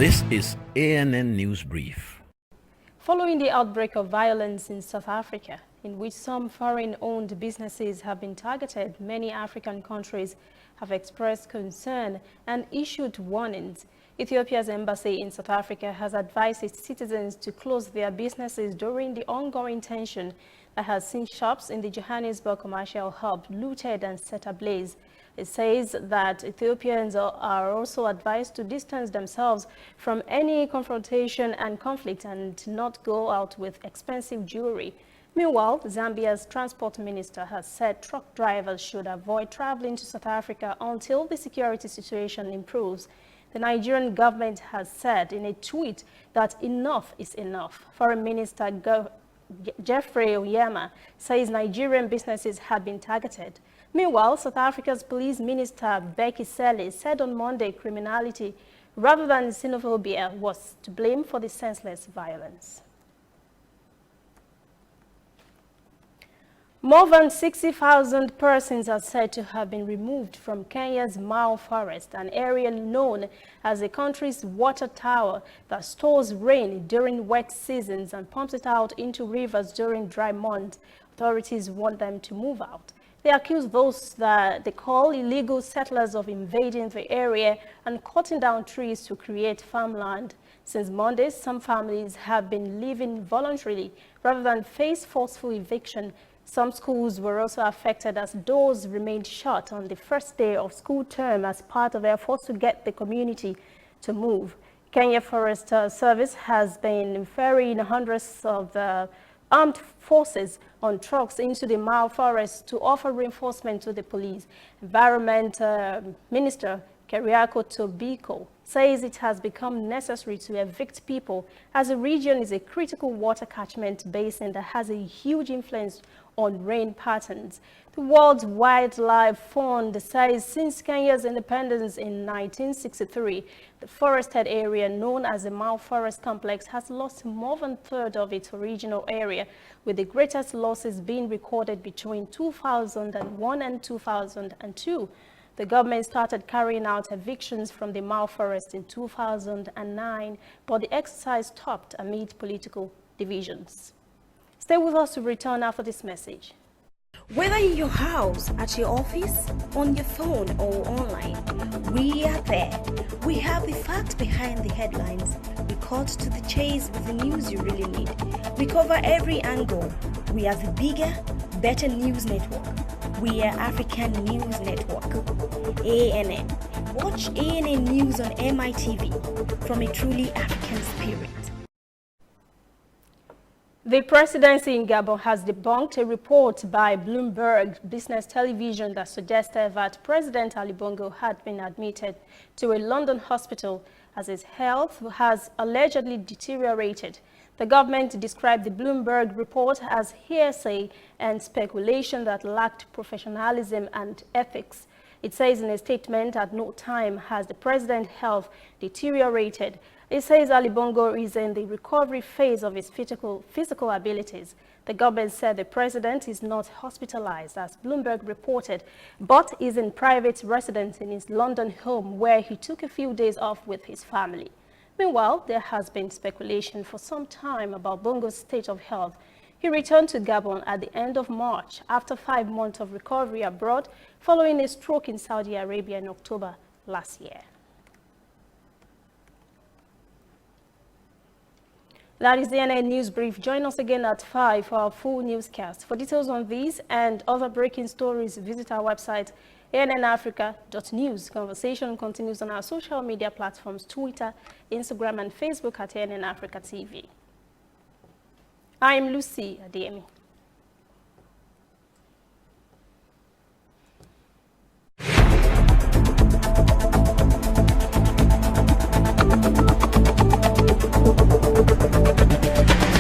This is ANN News Brief. Following the outbreak of violence in South Africa, in which some foreign-owned businesses have been targeted, many African countries have expressed concern and issued warnings. Ethiopia's embassy in South Africa has advised its citizens to close their businesses during the ongoing tension that has seen shops in the Johannesburg commercial hub looted and set ablaze. It says that Ethiopians are also advised to distance themselves from any confrontation and conflict and not go out with expensive jewelry. Meanwhile, Zambia's transport minister has said truck drivers should avoid traveling to South Africa until the security situation improves. The Nigerian government has said in a tweet that enough is enough. Foreign Minister Jeffrey Oyema says Nigerian businesses had been targeted. Meanwhile, South Africa's police minister Becky Cele said on Monday criminality rather than xenophobia was to blame for the senseless violence. More than 60,000 persons are said to have been removed from Kenya's Mau Forest, an area known as the country's water tower that stores rain during wet seasons and pumps it out into rivers during dry months. Authorities want them to move out. They accuse those that they call illegal settlers of invading the area and cutting down trees to create farmland. Since Monday, some families have been living voluntarily rather than face forceful eviction. Some schools were also affected as doors remained shut on the first day of school term as part of efforts to get the community to move. Kenya Forest Service has been ferrying hundreds of the armed forces on trucks into the Mau Forest to offer reinforcement to the police. Environment Minister Keriako Tobiko says it has become necessary to evict people as the region is a critical water catchment basin that has a huge influence on rain patterns. The World Wildlife Fund says since Kenya's independence in 1963, the forested area known as the Mau Forest Complex has lost more than a third of its original area, with the greatest losses being recorded between 2001 and 2002. The government started carrying out evictions from the Mau Forest in 2009, but the exercise stopped amid political divisions. Stay with us to return after this message. Whether in your house, at your office, on your phone or online, we are there. We have the facts behind the headlines. We cut to the chase with the news you really need. We cover every angle. We are the bigger, better news network. We are African News Network, ANN. Watch ANN News on MITV from a truly African spirit. The presidency in Gabon has debunked a report by Bloomberg Business Television that suggested that President Ali Bongo had been admitted to a London hospital as his health has allegedly deteriorated. The government described the Bloomberg report as hearsay and speculation that lacked professionalism and ethics. It says in a statement, at no time has the president's health deteriorated. It says Ali Bongo is in the recovery phase of his physical abilities. The government said the president is not hospitalized, as Bloomberg reported, but is in private residence in his London home, where he took a few days off with his family. Meanwhile, there has been speculation for some time about Bongo's state of health. He returned to Gabon at the end of March after 5 months of recovery abroad following a stroke in Saudi Arabia in October last year. That is the ANN News Brief. Join us again at 5 for our full newscast. For details on these and other breaking stories, visit our website, annafrica.news. Conversation continues on our social media platforms, Twitter, Instagram, and Facebook at ANN Africa TV. I'm Lucy Ademi.